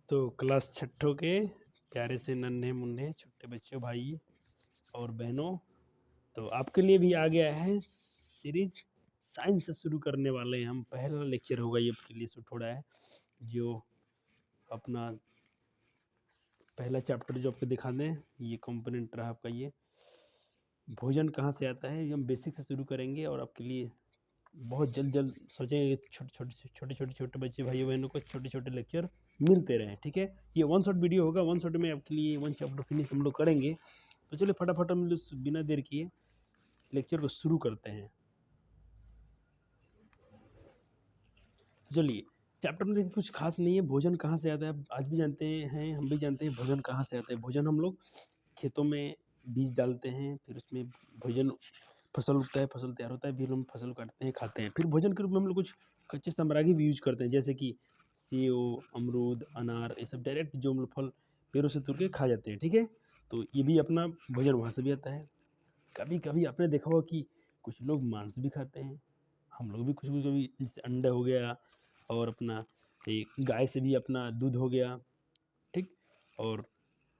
तो क्लास छठों के प्यारे से नन्हे मुन्ने छोटे बच्चों, भाई और बहनों, तो आपके लिए भी आ गया है सीरीज साइंस से शुरू करने वाले हैं हम। पहला लेक्चर होगा ये आपके लिए, सो थोड़ा है जो अपना पहला चैप्टर जो आपको दिखा दें। ये कंपोनेंट रहा आपका, ये भोजन कहाँ से आता है, ये हम बेसिक से शुरू करेंगे और आपके लिए बहुत जल्द जल्द सोचेंगे। छोटे बच्चे भाइयों बहनों को छोटे छोटे लेक्चर मिलते रहें, ठीक है। ये वन शॉट वीडियो होगा, वन शॉट में आपके लिए वन चैप्टर फिनिश हम लोग करेंगे। तो चलिए फटाफट हम लोग बिना देर किए लेक्चर को शुरू करते हैं। तो चलिए, चैप्टर में देखिए कुछ खास नहीं है। भोजन कहाँ से आता है आज भी जानते हैं, हम भी जानते हैं भोजन कहाँ से आता है। भोजन हम लोग खेतों में बीज डालते हैं, फिर उसमें भोजन फसल उगता है, फसल तैयार होता है, फिर हम फसल काटते हैं, खाते हैं। फिर भोजन के रूप में हम लोग कुछ कच्चे सामग्री भी यूज करते हैं, जैसे कि सेव, अमरूद, अनार, ये सब डायरेक्ट जो हम लोग फल पेड़ों से तोड़ के खा जाते हैं, ठीक है। तो ये भी अपना भोजन वहाँ से भी आता है। कभी कभी आपने देखा होगा कि कुछ लोग मांस भी खाते हैं, हम लोग भी कुछ कभी, जैसे अंडा हो गया और अपना गाय से भी अपना दूध हो गया, ठीक। और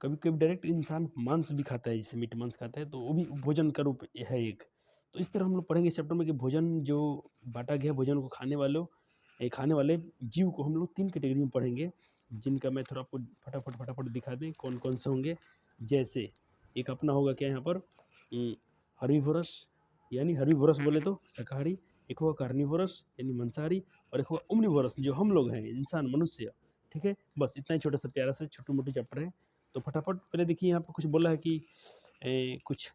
कभी कभी डायरेक्ट इंसान मांस भी खाता है, जैसे मीट मांस खाता है, तो वो भी भोजन का रूप है एक। तो इस तरह हम लोग पढ़ेंगे इस चैप्टर में कि भोजन जो बांटा गया, भोजन को खाने वाले जीव को हम लोग 3 कैटेगरी में पढ़ेंगे, जिनका मैं थोड़ा आपको फटाफट दिखा दें कौन कौन से होंगे। जैसे एक अपना होगा क्या यहाँ पर, हर्बीवोरस, यानी हर्बीवोरस बोले तो शाकाहारी। एक होगा कार्निवोरस यानी मांसाहारी, और एक होगा ओमनिवोरस जो हम लोग हैं, इंसान, मनुष्य, ठीक है। बस इतना ही छोटा सा प्यारा सा छोटी मोटी चैप्टर है। तो फटाफट पहले देखिए, यहाँ पर कुछ बोला है कि कुछ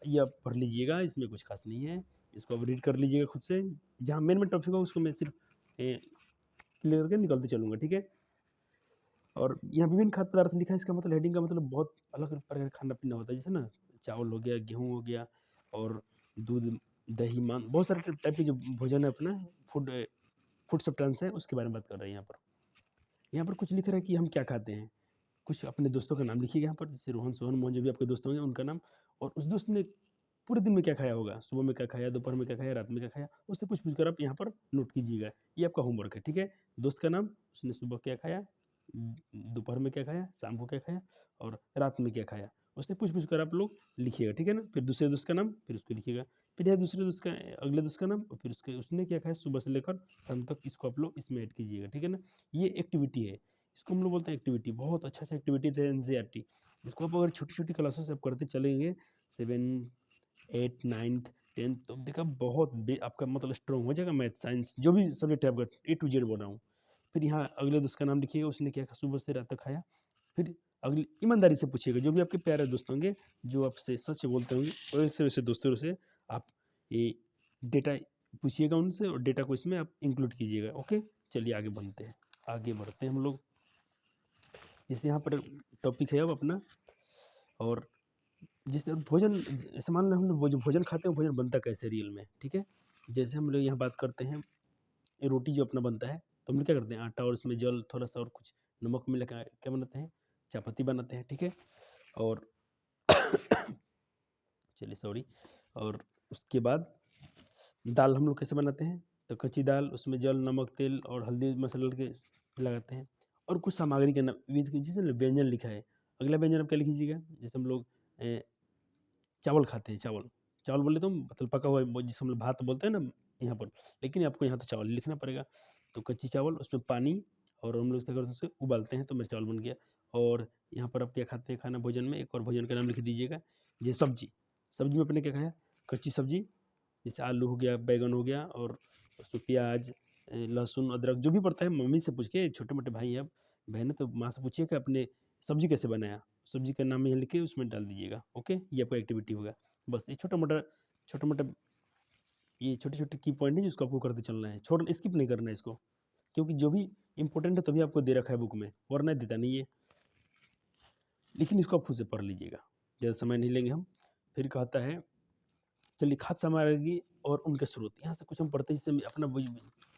ये आप पढ़ लीजिएगा, इसमें कुछ खास नहीं है, इसको आप रीड कर लीजिएगा खुद से। जहाँ मेन टॉपिक होगा उसको मैं सिर्फ क्लियर करके निकलते चलूँगा, ठीक है। और यहाँ विभिन्न खाद्य पदार्थ लिखा है, इसका मतलब हेडिंग का मतलब बहुत अलग प्रकार का खाना पीना होता है, जैसे ना चावल हो गया, गेहूँ हो गया, और दूध, दही, मांस, बहुत सारे टाइप के जो भोजन है अपना फूड सब्सटेंस है, उसके बारे में बात कर रहे हैं। यहाँ पर कुछ लिख रहा है कि हम क्या खाते हैं। कुछ अपने दोस्तों का नाम लिखिएगा यहाँ पर, जैसे रोहन, सोहन, मोहन, जो भी आपके दोस्त होंगे उनका नाम, और उस दोस्त ने पूरे दिन में क्या खाया होगा, सुबह में क्या खाया, दोपहर में क्या खाया, रात में क्या खाया, उससे पूछ कर आप यहाँ पर नोट कीजिएगा। ये आपका होमवर्क है, ठीक है। दोस्त का नाम, उसने सुबह क्या खाया, दोपहर में क्या खाया, शाम को क्या खाया, और रात में क्या खाया, उससे पूछ कर आप लोग लिखिएगा, ठीक है ना। फिर दूसरे दोस्त का नाम, फिर उसको लिखिएगा। फिर यह दूसरे दोस्त का, अगले दोस्त का नाम, और फिर उसने क्या खाया सुबह से लेकर शाम तक, इसको आप लोग इसमें ऐड कीजिएगा, ठीक है ना। ये एक्टिविटी है, इसको हम लोग बोलते हैं एक्टिविटी। बहुत अच्छा एक्टिविटी है एनसीईआरटी। इसको आप अगर छोटी छोटी क्लासों से आप करते चलेंगे, 7, 8, 9th, 10th, तो देखा बहुत आपका मतलब स्ट्रॉन्ग हो जाएगा मैथ, साइंस, जो भी सब्जेक्ट है आपका, A to Z बोल रहा हूँ। फिर यहाँ अगले दोस्त का नाम लिखिएगा, उसने क्या सुबह से रात तक खाया। फिर अगली ईमानदारी से पूछिएगा, जो भी आपके प्यारे दोस्त होंगे, जो आपसे सच बोलते होंगे, वैसे वैसे दोस्तों से आप ये डेटा पूछिएगा उनसे, और डेटा को इसमें आप इंक्लूड कीजिएगा, ओके। चलिए आगे बढ़ते हैं, आगे बढ़ते हैं हम लोग। जैसे यहाँ पर टॉपिक है अब अपना, और जिससे भोजन, जैसे मान लो हम लोग जो भोजन खाते हैं, भोजन बनता कैसे रियल में, ठीक है। जैसे हम लोग यहाँ बात करते हैं, ये रोटी जो अपना बनता है, तो हम लोग क्या करते हैं, आटा और उसमें जल थोड़ा सा और कुछ नमक मिला के क्या बनाते हैं, चापाती बनाते हैं, ठीक है। और चलिए सॉरी, और उसके बाद दाल हम लोग कैसे बनाते हैं, तो कच्ची दाल, उसमें जल, नमक, तेल और हल्दी मसाला के लगाते हैं। और कुछ सामग्री के नाम जैसे व्यंजन लिखा है, अगला व्यंजन आप क्या लिख लीजिएगा। जैसे हम लोग चावल खाते हैं, चावल, चावल बोले तो मतलब पका हुआ जिसे हम लोग भात बोलते हैं ना यहाँ पर, लेकिन आपको यहाँ तो चावल लिखना पड़ेगा। तो कच्ची चावल, उसमें पानी, और हम लोग क्या करते हैं, उसे उबालते हैं, तो मेरा चावल बन गया। और यहाँ पर आप क्या खाते हैं खाना भोजन में, एक और भोजन का नाम लिख दीजिएगा। जैसे सब्जी, सब्जी में अपने क्या खाया, कच्ची सब्जी, जैसे आलू हो गया, बैगन हो गया, और उसमें प्याज, लहसुन, अदरक, जो भी पड़ता है मम्मी से पूछ के, छोटे मोटे भाई हैं आप, बहन है तो माँ से पूछिए कि अपने सब्जी कैसे बनाया, सब्जी का नाम यहाँ लिख के उसमें डाल दीजिएगा, ओके। ये आपका एक्टिविटी होगा। बस ये छोटा मोटा ये छोटे छोटे की पॉइंट है जिसको आपको करते चलना है, छोड़ स्किप नहीं करना है इसको, क्योंकि जो भी इंपॉर्टेंट है तभी आपको दे रखा है बुक में, वरना देता नहीं है। लेकिन इसको आप खुद से पढ़ लीजिएगा, ज़्यादा समय नहीं लेंगे हम। फिर कहता है, चलिए खाद्य सामग्री और उनके स्रोत, यहाँ से कुछ हम पढ़ते हैं। जैसे अपना वही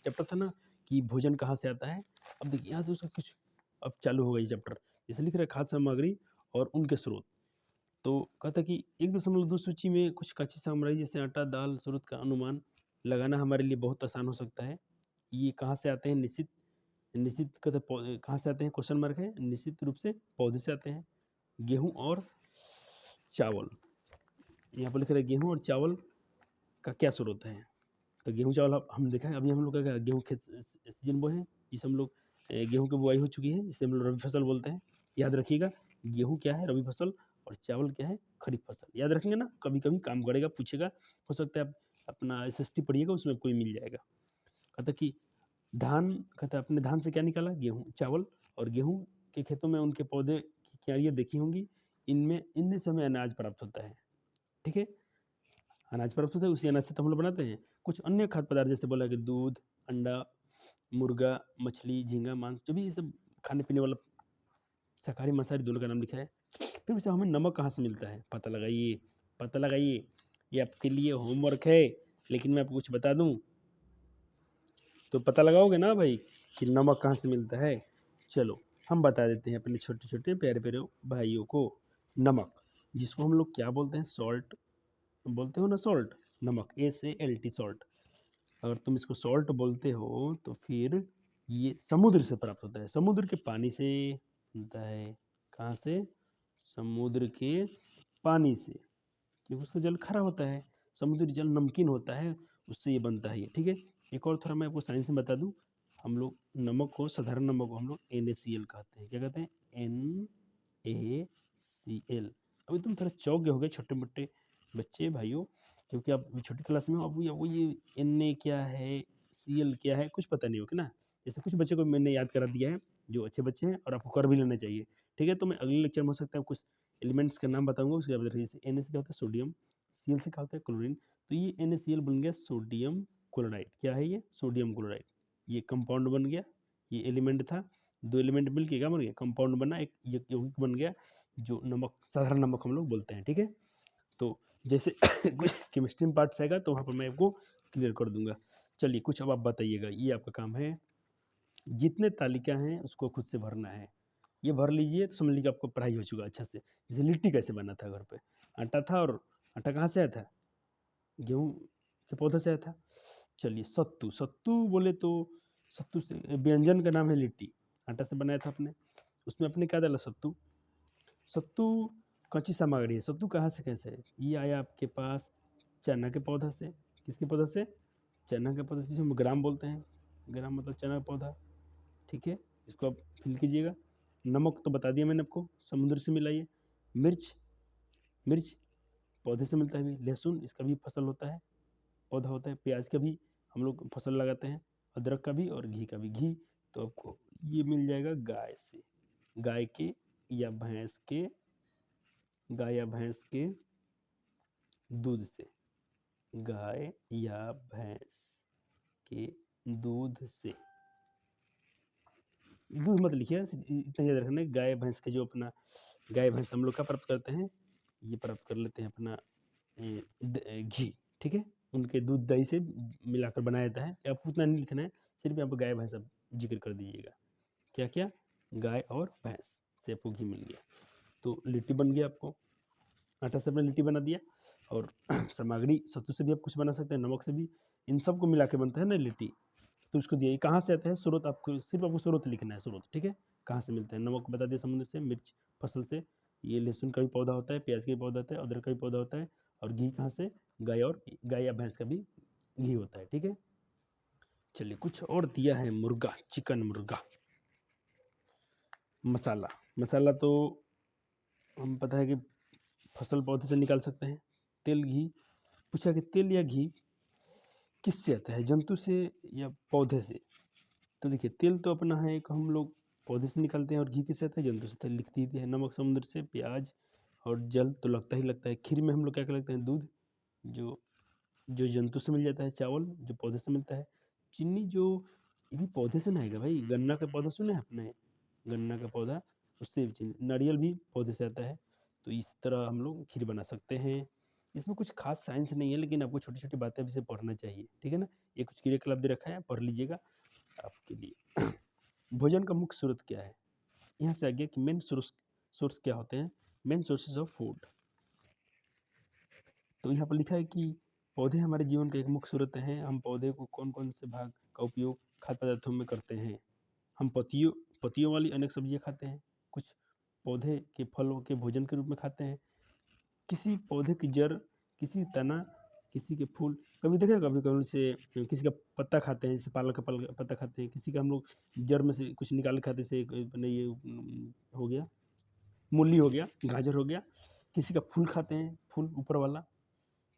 चैप्टर था ना कि भोजन कहाँ से आता है, अब देखिए यहाँ से उसका कुछ अब चालू होगा ये चैप्टर। जैसे लिख रहा है खाद्य सामग्री और उनके स्रोत, तो कहता है कि 1.2 सूची में कुछ कच्ची सामग्री जैसे आटा, दाल, स्रोत का अनुमान लगाना हमारे लिए बहुत आसान हो सकता है। ये कहाँ से आते हैं, निश्चित निश्चित कहाँ से आते हैं, क्वेश्चन मार्क है, निश्चित रूप से पौधे से आते हैं। गेहूँ और चावल, यहाँ पर लिख रहे हैं गेहूँ और चावल का क्या स्रोत है। तो गेहूँ चावल हम देखा है, अभी हम लोग का गेहूँ खेत सीजन वो है जिसे हम लोग गेहूँ की बुआई हो चुकी है, जिसे हम लोग रबी फसल बोलते हैं। याद रखिएगा, गेहूँ क्या है, रबी फसल, और चावल क्या है, खरीफ फसल। याद रखेंगे ना, कभी कभी काम करेगा, पूछेगा, हो सकता है आप अपना SST पढ़िएगा, उसमें कोई मिल जाएगा। कहता कि धान, कहता है अपने धान से क्या निकाला, गेहूँ चावल, और गेहूँ के खेतों में उनके पौधे की क्यारियाँ देखी होंगी, इनमें से हमें अनाज प्राप्त होता है। ठीक है, अनाज प्राप्त होता है, उसी अनाज से तो हम लोग बनाते हैं। कुछ अन्य खाद्य पदार्थ जैसे बोला कि दूध, अंडा, मुर्गा, मछली, झींगा, मांस, जो भी ये सब खाने पीने वाला, शाकाहारी मांसाहारी दोनों का नाम लिखा है। फिर पूछा हमें नमक कहाँ से मिलता है, पता लगाइए, पता लगाइए। ये आपके लिए होमवर्क है, लेकिन मैं आपको कुछ बता दूं तो पता लगाओगे ना भाई कि नमक कहाँ से मिलता है। चलो हम बता देते हैं अपने छोटे छोटे प्यारे प्यारे भाइयों को। नमक, जिसको हम लोग क्या बोलते हैं, सॉल्ट बोलते हो ना, सॉल्ट, नमक, SALT सॉल्ट। अगर तुम इसको सॉल्ट बोलते हो तो फिर ये समुद्र से प्राप्त होता है, समुद्र के पानी से बनता है। कहाँ से, समुद्र के पानी से, क्योंकि उसका जल खारा होता है, समुद्री जल नमकीन होता है, उससे ये बनता है ये। ठीक है, एक और थोड़ा मैं आपको साइंस में बता दूं, हम लोग नमक को, साधारण नमक को हम लोग NaCl कहते हैं। क्या कहते हैं, NaCl। अभी तुम थोड़ा चौंक गए होगे छोटे मोटे बच्चे भाइयों, क्योंकि आप छोटी क्लास में हो, अब वो ये Na क्या है, Cl क्या है, कुछ पता नहीं होगा ना। जैसे कुछ बच्चे को मैंने याद करा दिया है, जो अच्छे बच्चे हैं, और आपको कर भी लेना चाहिए। ठीक है, तो मैं अगले लेक्चर में हो सकता है कुछ एलिमेंट्स का नाम बताऊंगा, उसके बाद जैसे Na से क्या होता है, सोडियम, Cl से क्या होता है, क्लोरीन। तो ये NaCl बन गया सोडियम क्लोराइड। क्या है ये, सोडियम क्लोराइड। ये कंपाउंड बन गया, ये एलिमेंट था, दो एलिमेंट मिलके क्या बन गया, कंपाउंड बना, एक यौगिक बन गया, जो नमक, साधारण नमक हम लोग बोलते हैं। ठीक है, तो जैसे कुछ केमिस्ट्री में पार्ट्स आएगा तो वहाँ पर मैं आपको क्लियर कर दूंगा। चलिए कुछ अब आप बताइएगा, ये आपका काम है, जितने तालिका हैं उसको खुद से भरना है। ये भर लीजिए तो समझ लीजिए आपको पढ़ाई हो चुका अच्छा से। जैसे लिट्टी कैसे बना था घर पे, आटा था, और आटा कहाँ से आया था, गेहूँ के पौधे से आया था। चलिए सत्तू, सत्तू बोले तो सत्तू से व्यंजन का नाम है लिट्टी, आटा से बनाया था आपने, उसमें आपने क्या डाला, सत्तू। सत्तू कच्ची सामग्री है, सत्तू कहाँ से कैसे है, ये आया आपके पास चना के पौधा से। किसके पौधा से, चना के पौधे से, जिसे हम ग्राम बोलते हैं, ग्राम मतलब चना का पौधा। ठीक है, इसको आप फिल कीजिएगा। नमक तो बता दिया मैंने आपको, समुद्र से मिलाइए। मिर्च, मिर्च पौधे से मिलता है भी। लहसुन, इसका भी फसल होता है, पौधा होता है। प्याज का भी हम लोग फसल लगाते हैं, अदरक का भी, और घी का भी। घी तो आपको ये मिल जाएगा गाय से, गाय के या भैंस के, गाय या भैंस के दूध से, गाय या भैंस के दूध से। दूध मत लिखिए, इतना याद रखना है, गाय भैंस के, जो अपना गाय भैंस हम लोग का प्राप्त करते हैं, ये प्राप्त कर लेते हैं अपना घी। ठीक है, उनके दूध दही से मिलाकर बनाया जाता है। आपको उतना नहीं लिखना है, सिर्फ यहाँ पर गाय भैंस आप जिक्र कर दीजिएगा। क्या क्या, गाय और भैंस से आपको घी मिल गया। तो लिट्टी बन गया, आपको आटा से आपने लिट्टी बना दिया। और सामग्री सत्तू से भी आप कुछ बना सकते हैं, नमक से भी, इन सब को मिला के बनता है ना लिट्टी। तो उसको दिया, कहाँ से आता है स्रोत, आपको सिर्फ आपको स्रोत लिखना है, स्रोत। ठीक है, कहाँ से मिलता है, नमक बता दिया समुद्र से, मिर्च फसल से, ये लहसुन का भी पौधा होता है, प्याज का भी पौधा होता है, अदरक का भी पौधा होता है, और घी कहाँ से, गाय या भैंस का भी घी होता है। ठीक है, चलिए कुछ और दिया है, मुर्गा, चिकन मुर्गा। मसाला, मसाला तो हम पता है कि फसल पौधे से निकाल सकते हैं। तेल, घी, पूछा कि तेल या घी किससे आता है, जंतु से या पौधे से। तो देखिए, तेल तो अपना है एक, हम लोग पौधे से निकालते हैं, और घी किससे आता है, जंतु से। तेल लिख दी है, नमक समुद्र से, प्याज और जल तो लगता ही लगता है। खीर में हम लोग क्या क्या लगते हैं, दूध जो जो जंतु से मिल जाता है, चावल जो पौधे से मिलता है, चीनी जो, ये भी पौधे से ना आएगा भाई, गन्ना का पौधा सुना है आपने, गन्ना का पौधा, उससे भी चीनी, नारियल भी पौधे से आता है। तो इस तरह हम लोग खीर बना सकते हैं। इसमें कुछ खास साइंस नहीं है, लेकिन आपको छोटी छोटी बातें भी से पढ़ना चाहिए। ठीक है ना, ये कुछ क्रियाकलाप दे रखा है, पढ़ लीजिएगा आपके लिए। भोजन का मुख्य स्रोत क्या है, यहाँ से आ गया कि मेन सोर्स, सोर्स क्या होते हैं, मेन सोर्सेज ऑफ फूड। तो यहाँ पर लिखा है कि पौधे हमारे जीवन का एक मुख्य स्रोत हैं। हम पौधे को कौन कौन से भाग का उपयोग खाद्य पदार्थों में करते हैं, हम पत्तियों वाली अनेक सब्जियां खाते हैं, कुछ पौधे के फलों के भोजन के रूप में खाते हैं, किसी पौधे की जड़, किसी तना, किसी के फूल। कभी देखे कभी कभी से किसी का पत्ता खाते हैं, जैसे पालक का पत्ता खाते हैं, किसी का हम लोग जड़ में से कुछ निकाल के खाते, जैसे अपने ये हो गया मूली हो गया, गाजर हो गया, किसी का फूल खाते हैं, फूल ऊपर वाला,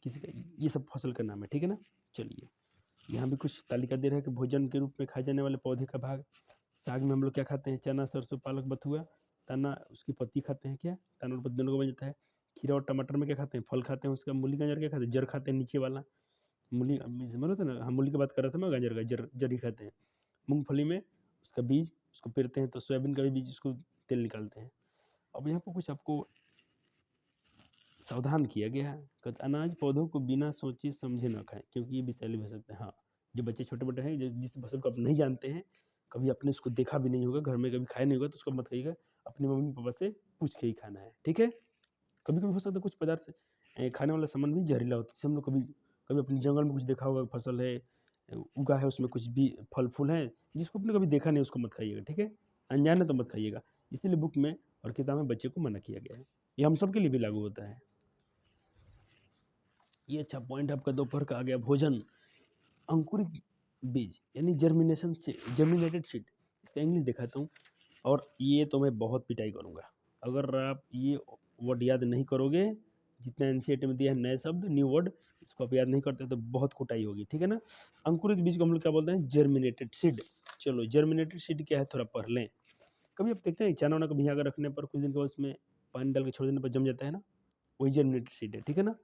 किसी का, ये सब फसल का नाम है, ठीक है ना। चलिए यहाँ भी कुछ तालिका दे रहा है कि भोजन के रूप में खाए जाने वाले पौधे का भाग। साग में हम लोग क्या खाते हैं, चना, सरसों, पालक, बथुआ। तना, उसकी पत्ती खाते हैं, क्या तना और पत्ती दोनों को बन जाता है। खीरा और टमाटर में क्या खाते हैं, फल खाते हैं उसका। मूली गाजर क्या खाते हैं, जड़ खाते हैं, नीचे वाला मूली, समझ होता है ना, हम मूली की बात कर रहा था मैं, गाजर का जड़ ही खाते हैं। मूंगफली में उसका बीज, उसको पेरते हैं, तो सोयाबीन का भी बीज, उसको तेल निकालते हैं। अब यहाँ पर कुछ आपको सावधान किया गया है कि अनाज पौधों को बिना सोचे समझे न खाएं, क्योंकि ये विषैले हो सकते हैं। हाँ, जो बच्चे छोटे मोटे हैं, जिस फसल को आप नहीं जानते हैं, कभी आपने उसको देखा भी नहीं होगा, घर में कभी खाया नहीं होगा, तो उसको मत खाइएगा, अपनी मम्मी पापा से पूछ के ही खाना है, ठीक है। कभी कभी हो सकता है कुछ पदार्थ खाने वाला सामान भी जहरीला होता है, जैसे हम लोग कभी कभी अपने जंगल में कुछ देखा होगा, फसल है उगा है, उसमें कुछ भी फल फूल है, जिसको आपने कभी देखा नहीं, उसको मत खाइएगा, ठीक है। अनजान है तो मत खाइएगा, इसीलिए बुक में और किताब में बच्चे को मना किया गया है। ये हम सब के लिए भी लागू होता है। ये अच्छा पॉइंट आपका दोपहर का आ गया। भोजन, अंकुरित बीज यानी जर्मिनेटेड सीड, इसका इंग्लिश दिखाता हूँ, और ये तो मैं बहुत पिटाई करूँगा अगर आप ये वर्ड याद नहीं करोगे। जितना एनसीईआरटी में दिया है नए शब्द, न्यू वर्ड, इसको आप याद नहीं करते तो बहुत कुटाई होगी, ठीक है ना। अंकुरित बीज को हम लोग क्या बोलते हैं, जर्मिनेटेड सीड। चलो जर्मिनेटेड सीड क्या है, थोड़ा पढ़ लें। कभी आप देखते हैं चना वना को भिगा कर रखने पर कुछ दिन के बाद उसमें पानी डाल के छोड़ देने पर जम जाता है ना, वही जर्मिनेटेड सीड है, ठीक है ना।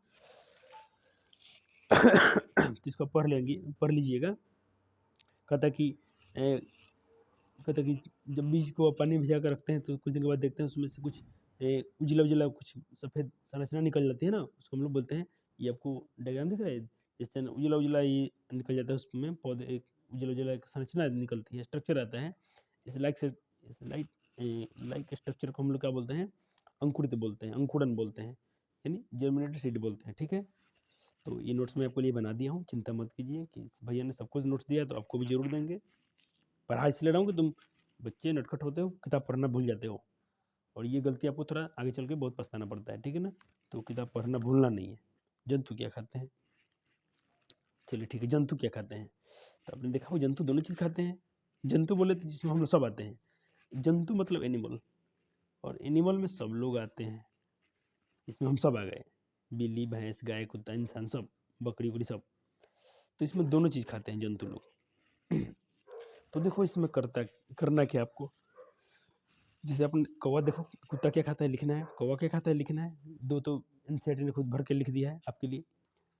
तो इसको पढ़ लीजिएगा। कहता कि जब बीज को पानी में भिजा कर रखते हैं तो कुछ दिन के बाद देखते हैं उसमें से कुछ उजला उजला कुछ सफ़ेद संरचना निकल जाती है ना, उसको हम लोग बोलते हैं, ये आपको डायग्राम दिख रहा है, इस तरह उजला उजला ये निकल जाता है, उसमें पौधे एक उजला उजला एक संरचना निकलती है, स्ट्रक्चर आता है। इस लाइक स्ट्रक्चर को हम लोग क्या बोलते हैं, अंकुरित बोलते हैं, अंकुरन बोलते हैं, यानी जर्मिनेटेड सीड बोलते हैं, ठीक है। तो ये नोट्स मैं आपके लिए बना दिया हूँ, चिंता मत कीजिए कि भैया ने सबको नोट्स दिया तो आपको भी जरूर देंगे। पढ़ा इसलिए रहा हूँ कि तुम बच्चे नटखट होते हो, किताब पढ़ना भूल जाते हो, और ये गलती आपको थोड़ा आगे चल के बहुत पछताना पड़ता है, ठीक है ना। तो किताब पढ़ना भूलना नहीं है। जंतु क्या खाते हैं, चलिए ठीक है, जंतु क्या खाते हैं, तो आपने देखा हो जंतु दोनों चीज़ खाते हैं। जंतु बोले तो जिसमें हम लोग सब आते हैं, जंतु मतलब एनिमल, और एनिमल में सब लोग आते हैं, इसमें हम सब आ गए, बिल्ली भैंस गाय कुत्ता इंसान सब, बकरी उकरी सब, तो इसमें दोनों चीज़ खाते हैं जंतु लोग। तो देखो इसमें करना क्या आपको, जैसे अपन कौवा, देखो कुत्ता क्या खाता है लिखना है, कौवा क्या खाता है लिखना है, दो तो एनसीईआरटी ने खुद भर के लिख दिया है आपके लिए।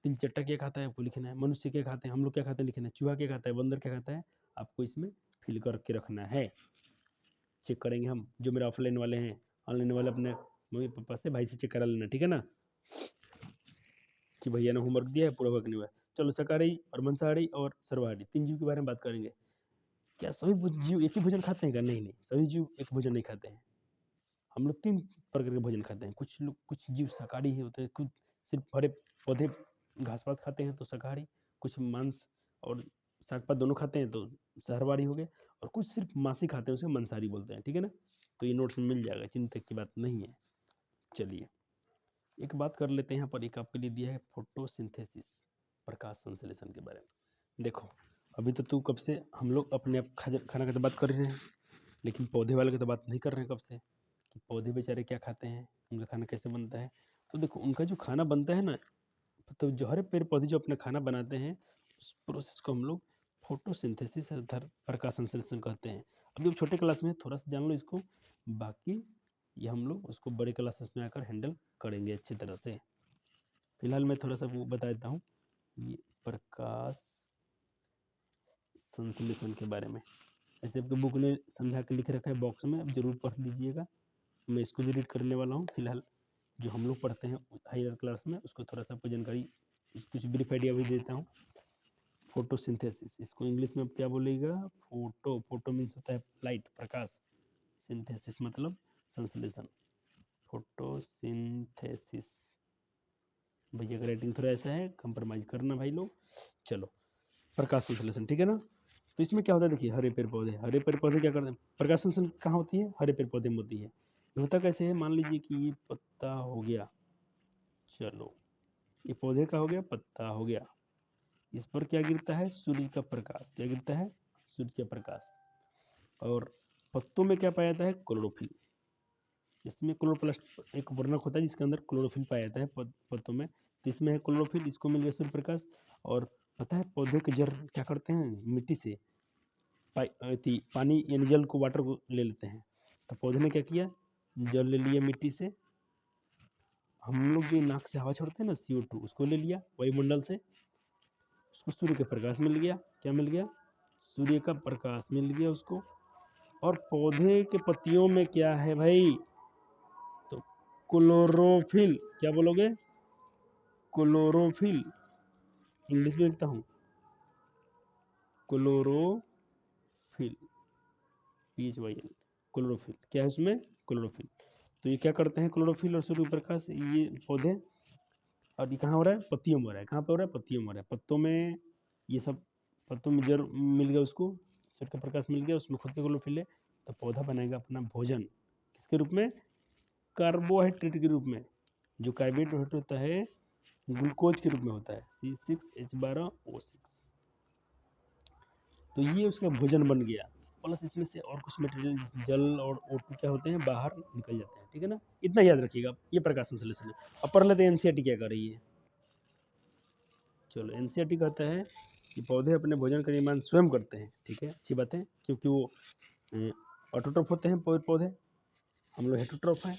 तिलचट्टा क्या खाता है आपको लिखना है, मनुष्य क्या खाते हैं, हम लोग क्या खाते हैं लिखना है, चूहा क्या खाता है, बंदर क्या खाता है, आपको इसमें फिल करके रखना है। चेक करेंगे हम, जो मेरे ऑफलाइन वाले हैं, ऑनलाइन वाले अपने मम्मी पापा से भाई से चेक करा लेना, ठीक है ना, कि भैया ने होमवर्क दिया है पूरा वर्क नहीं हुआ है। चलो शाकाहारी और मांसाहारी और सर्वाहारी 3 जीव के बारे में बात करेंगे। क्या सभी जीव एक ही भोजन खाते हैं क्या, नहीं नहीं, सभी जीव एक भोजन नहीं खाते हैं। हम लोग 3 प्रकार के भोजन खाते हैं। कुछ जीव शाकाहारी ही होते हैं, कुछ सिर्फ हरे पौधे घास पात खाते हैं तो शाकाहारी, कुछ मांस और शाक पात दोनों खाते हैं तो शाकाहारी हो गए, और कुछ सिर्फ मांस ही खाते हैं उसे मांसाहारी बोलते हैं, ठीक है ना। तो ये नोट्स में मिल जाएगा, चिंता की बात नहीं है। चलिए एक बात कर लेते हैं, यहाँ पर एक आपके लिए दिया है फोटोसिंथेसिस, प्रकाश संश्लेषण के बारे में। देखो अभी तो तू कब से हम लोग अपने आप खाना की तो बात कर रहे हैं, लेकिन पौधे वाले की तो बात नहीं कर रहे हैं कब से, कि पौधे बेचारे क्या खाते हैं, उनका खाना कैसे बनता है। तो देखो उनका जो खाना बनता है ना, तो जो हरे पेड़ पौधे जो अपना खाना बनाते हैं, उस प्रोसेस को हम लोग फोटोसिंथेसिस अर्थात प्रकाश संश्लेषण कहते हैं। अभी अब छोटे क्लास में थोड़ा सा जान लो इसको, बाकी ये हम लोग उसको बड़े क्लासेस में आकर हैंडल करेंगे अच्छी तरह से। फिलहाल मैं थोड़ा सा वो बता देता हूँ, ये प्रकाश संश्लेषण के बारे में, ऐसे आपके बुक ने समझा के लिख रखा है बॉक्स में, अब जरूर पढ़ लीजिएगा। मैं इसको भी रीड करने वाला हूँ। फिलहाल जो हम लोग पढ़ते हैं हायर क्लास में, उसको थोड़ा सा आपको जानकारी, कुछ ब्रीफ आइडिया भी देता हूँ। फोटोसिंथेसिस, इसको इंग्लिश में आप क्या बोलेगा, फोटो मीन्स होता है लाइट, प्रकाश, सिंथेसिस मतलब संश्लेषण, फोटोसिंथेसिस। भैया का राइटिंग थोड़ा ऐसा है, कंप्रोमाइज करना भाई लोग। चलो प्रकाश संश्लेषण, ठीक है ना। तो इसमें क्या होता है देखिए, हरे पेड़ पौधे, हरे पेड़ पौधे क्या करते हैं, प्रकाश संश्लेषण कहाँ होती है, हरे पेड़ पौधे में होती है। ये होता कैसे है, मान लीजिए कि ये पत्ता हो गया, चलो ये पौधे का हो गया, पत्ता हो गया, इस पर क्या गिरता है, सूर्य का प्रकाश, क्या गिरता है, सूर्य का प्रकाश। और पत्तों में क्या पाया जाता है, क्लोरोफिल। इसमें क्लोरोप्लास्ट एक वर्णक होता है जिसके अंदर क्लोरोफिल पाया जाता है पत्तों में, तो इसमें है क्लोरोफिल, इसको मिल गया सूर्य प्रकाश। और पता है पौधे के जड़ क्या करते हैं, मिट्टी से पानी यानी जल को, वाटर को ले लेते हैं। तो पौधे ने क्या किया, जल ले लिया मिट्टी से, हम लोग जो नाक से हवा छोड़ते हैं ना CO2, उसको ले लिया वायुमंडल से, उसको सूर्य का प्रकाश मिल गया, क्या मिल गया, सूर्य का प्रकाश मिल गया उसको। और पौधे के पत्तियों में क्या है भाई, तो क्लोरोफिल, क्या बोलोगे, क्लोरोफिल, इंग्लिश में लिखता हूँ, क्लोरोफिल, PHYL, क्लोरोफिल, क्या है उसमें, क्लोरोफिल। तो ये क्या करते हैं, क्लोरोफिल और सूर्य प्रकाश, ये पौधे, और ये कहाँ हो रहा है, पत्तियों में हो रहा है, कहाँ पे हो रहा है, पत्तियों में हो रहा है, पत्तों में ये सब, पत्तों में जड़ मिल गया उसको, सूर्य का प्रकाश मिल गया, उसमें खुद का क्लोरोफिल है, तो पौधा बनाएगा अपना भोजन, किसके रूप में, कार्बोहाइड्रेट के रूप में। जो कार्बोहाइड्रेट होता है ग्लूकोज के रूप में होता है, C6H12O6। तो ये उसका भोजन बन गया, प्लस इसमें से और कुछ मटेरियल जल और O2 क्या होते हैं, बाहर निकल जाते हैं, ठीक है ना। इतना याद रखिएगा, ये प्रकाश संश्लेषण है। अब पढ़ लेते हैं NCERT क्या कर रही है। चलो NCERT कहता है कि पौधे अपने भोजन का निर्माण स्वयं करते हैं, ठीक है, अच्छी बात है, क्योंकि वो ऑटोट्रॉफ होते हैं पौधे, हम लोग हेटरोट्रॉफ हैं,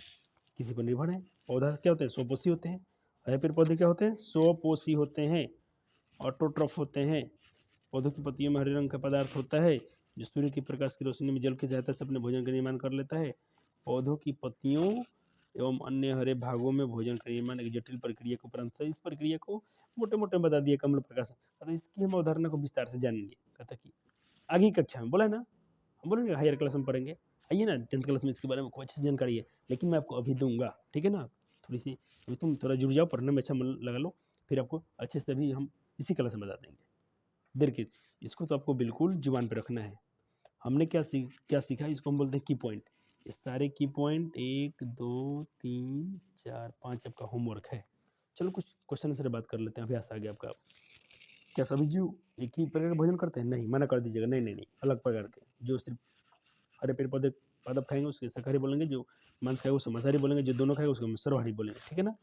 किसी पर निर्भर है। पौधा क्या होते हैं, स्वपोषी होते हैं, हरे पेड़ पौधे क्या होते हैं, स्वपोषी होते हैं, ऑटोट्रॉफ होते हैं। पौधों की पत्तियों में हरे रंग का पदार्थ होता है जो सूर्य के प्रकाश की रोशनी में जल की सहायता से अपने भोजन का निर्माण कर लेता है। पौधों की पत्तियों एवं अन्य हरे भागों में भोजन का निर्माण एक जटिल प्रक्रिया को उपरांत, इस प्रक्रिया को मोटे मोटे बता दिया कमल प्रकाश। अतः इसकी हम अवधारणा को विस्तार से जानेंगे। कहता कि आगे की कक्षा में बोला है ना, हम बोलेंगे हायर क्लास में पढ़ेंगे, आइए ना 10th क्लास में इसके बारे में कोई अच्छी जानकारी है, लेकिन मैं आपको अभी दूंगा, ठीक है ना। थोड़ी सी अभी तुम थोड़ा जुड़ जाओ, पढ़ने में अच्छा मन लगा लो, फिर आपको अच्छे से भी हम इसी क्लास में बता देंगे। देखिए इसको तो आपको बिल्कुल जुबान पे रखना है। हमने क्या सीखा, इसको हम बोलते हैं की पॉइंट। ये सारे की पॉइंट 1 2 3 4 5 आपका होमवर्क है। चलो कुछ क्वेश्चन से बात कर लेते हैं, अभ्यास आ गया आपका। क्या सभी जीव एक ही प्रकार का भोजन करते हैं, नहीं, मना कर दीजिएगा, नहीं नहीं नहीं, अलग प्रकार के। जो सिर्फ हरे पेड़ पौधे पादप खाएंगे उसके शाकाहारी बोलेंगे, जो मांस खाएगा उसको मांसाहारी बोलेंगे, जो दोनों खाएगा उसको सर्वाहारी बोलेंगे, ठीक है ना।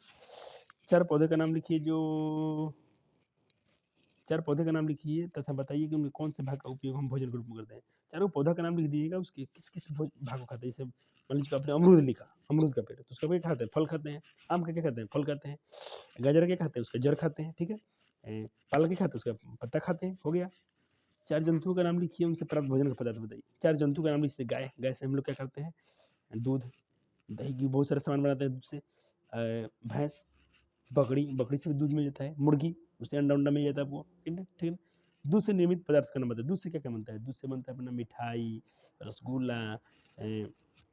4 पौधे का नाम लिखिए, जो 4 पौधे का नाम लिखिए तथा बताइए कि उनके कौन से भाग का उपयोग हम भोजन के रूप में करते हैं। चारों पौधा का नाम लिख दीजिएगा, उसके किस किस भाग को खाते हैं। जैसे मान लीजिए आपने अमरूद लिखा, अमरूद का पेड़, तो उसका पेड़ खाते हैं, फल खाते हैं। आम का क्या खाते हैं, फल खाते हैं। गाजर के खाते हैं, उसका जड़ खाते हैं, ठीक है। पालक के खाते हैं, उसका पत्ता खाते हैं, हो गया। 4 जंतुओं का नाम लिखिए, उनसे प्राप्त भोजन का पदार्थ बताइए। 4 जंतु का नाम लिखिए, गाय, गाय से हम लोग क्या करते हैं, दूध, दही की बहुत सारे सामान बनाते हैं दूध से। भैंस, बकरी, बकरी से भी दूध मिल जाता है। मुर्गी, उससे अंडा उंडा मिल जाता है आपको, ठीक है ठीक है। दूध से निर्मित पदार्थ का नाम बताइए। दूध से क्या क्या बनता है, दूध से बनता है अपना मिठाई, रसगुल्ला,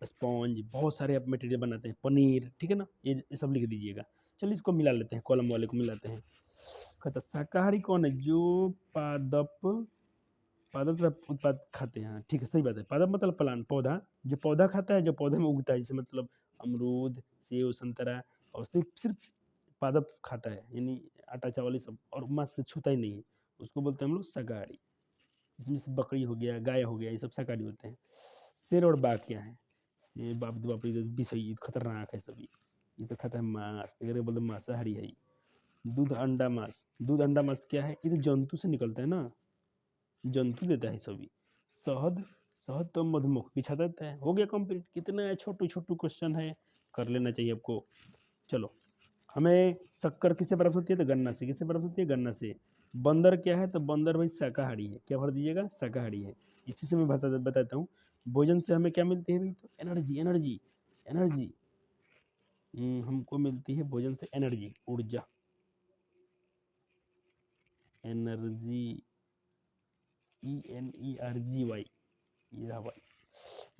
स्पॉन्ज, बहुत सारे आप मटेरियल बनाते हैं, पनीर, ठीक है ना। ये सब लिख दीजिएगा। चलिए इसको मिला लेते हैं, कॉलम वाले को मिलाते हैं। कहता शाकाहारी कौन है, जो पादप पादप तथा उत्पाद खाते हैं, हाँ, ठीक है, सही बात है। पादप मतलब प्लांट, पौधा, जो पौधा खाता है, जो पौधे में उगता है, जैसे मतलब अमरूद, सेब, संतरा, और सिर्फ सिर्फ पादप खाता है, यानी आटा चावल ये सब, और मांस से छूता ही नहीं है, उसको बोलते हैं हम लोग शाकाहारी। इसमें से बकरी हो गया, गाय हो गया, ये सब शाकाहारी होते हैं। शेर और बाघ क्या है, शेर बाप रे विष है, ये खतरनाक है सभी, ये तो खाता है मांस, अगर बोलते मांसाहारी है। दूध अंडा मांस, दूध अंडा मांस क्या है, ये तो जंतु से निकलता है ना, जंतु देता है सभी। शहद, शहद तो मधुमक्खी बिछा देता है। हो गया कंप्लीट। कितना छोटू छोटू क्वेश्चन है, कर लेना चाहिए आपको। चलो, हमें शक्कर किससे प्राप्त होती है, तो गन्ना से। किससे प्राप्त होती है, गन्ना से। बंदर क्या है, तो बंदर भाई शाकाहारी है, क्या भर दीजिएगा, शाकाहारी है। इसी से मैं बताता हूँ, भोजन से हमें क्या मिलती है भाई, तो एनर्जी, एनर्जी, एनर्जी। हमको मिलती है भोजन से एनर्जी, ऊर्जा, एनर्जी, ENERGY, ये रहा भाई।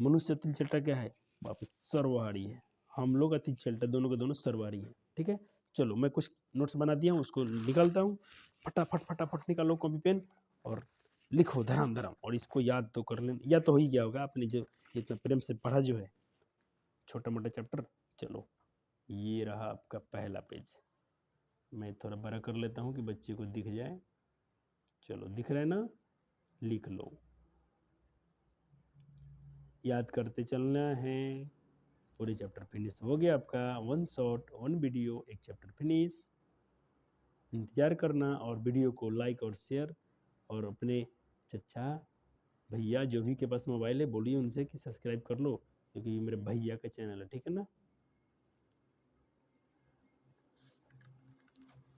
मनुष्य अति चलता क्या है, वापस सर्वहारी है। हम लोग अति चलता दोनों के दोनों सर्वहारी है, ठीक है। चलो मैं कुछ नोट्स बना दिया हूँ, उसको निकालता हूँ, फटाफट फटाफट निकालो कॉपी पेन और लिखो धड़ाम धड़ाम, और इसको याद तो कर लेना, या तो हो ही गया होगा आपने जो इतना प्रेम से पढ़ा जो है छोटा मोटा चैप्टर। चलो ये रहा आपका पहला पेज। मैं थोड़ा बड़ा कर लेता हूँ कि बच्चे को दिख जाए। चलो दिख रहा है ना, लिख लो, याद करते चलना है। पूरे चैप्टर फिनिश हो गया आपका, वन शॉट वन वीडियो, एक चैप्टर फिनिश। इंतज़ार करना और वीडियो को लाइक और शेयर, और अपने चचा भैया जो भी के पास मोबाइल है बोलिए उनसे कि सब्सक्राइब कर लो, क्योंकि ये मेरे भैया का चैनल है, ठीक है ना।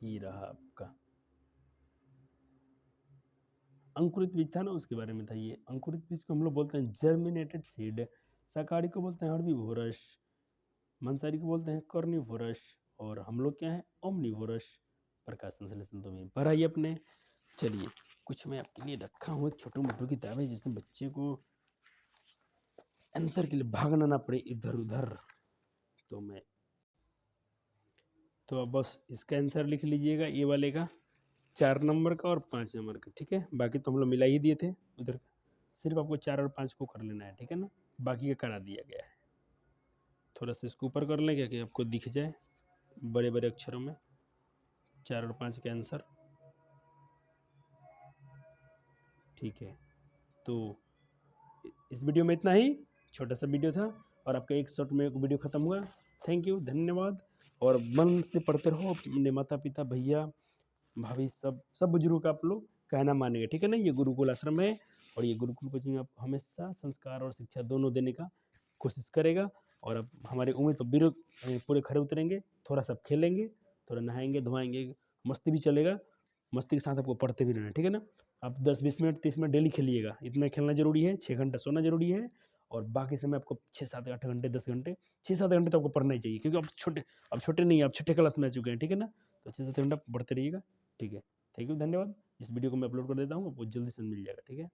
ये रहा आपका अंकुरित बीज था ना, उसके बारे में था ये। अंकुरित बीज को हम लोग बोलते हैं जर्मिनेटेड सीड, शाकाहारी को बोलते हैं हर्बीवोरस, मांसाहारी को बोलते हैं कार्निवोरस, और हम लोग क्या है ओमनिवोरस। प्रकाश संश्लेषण तो में पढ़ा ही अपने। चलिए कुछ मैं आपके लिए रखा हूँ, एक छोटू मोटू किताब है जिसमें बच्चे को आंसर के लिए भागना ना पड़े इधर उधर। तो अब बस इसका आंसर लिख लीजिएगा, ये वाले का 4 नंबर का और 5 नंबर का, ठीक है। बाकी तो हम लोग मिला ही दिए थे उधर का, सिर्फ आपको 4 और 5 को कर लेना है, ठीक है ना। बाकी का करा दिया गया है। थोड़ा सा इसको ऊपर कर लें क्या कि आपको दिख जाए बड़े बड़े अक्षरों में 4 और 5 के आंसर, ठीक है। तो इस वीडियो में इतना ही, छोटा सा वीडियो था और आपका एक शॉट में वीडियो ख़त्म हुआ। थैंक यू, धन्यवाद। और मन से पढ़ते रहो, अपने माता पिता भैया भाभी सब बुजुर्गों का आप लोग कहना मानेंगे, ठीक है ना। ये गुरुकुल आश्रम है और ये गुरुकुल कोचिंग आपको हमेशा संस्कार और शिक्षा दोनों देने का कोशिश करेगा। और अब हमारे उम्मीद पर बिल्कुल पूरे खरे उतरेंगे, थोड़ा सा खेलेंगे, थोड़ा नहाएंगे धोआएंगे, मस्ती भी चलेगा, मस्ती के साथ आपको पढ़ते भी रहना, ठीक है ना। आप 10-20 मिनट 30 मिनट डेली खेलिएगा, इतना खेलना जरूरी है। 6 घंटा सोना जरूरी है, और बाकी समय आपको 6-7-8 घंटे 10 घंटे 6-7 घंटे तो आपको पढ़ना ही चाहिए, क्योंकि अब छोटे नहीं, आप छठे क्लास में आ चुके हैं, ठीक है ना। तो 6-7 घंटा पढ़ते रहिएगा, ठीक है। थैंक यू, धन्यवाद। इस वीडियो को मैं अपलोड कर देता हूँ, आपको जल्दी से मिल जाएगा, ठीक है।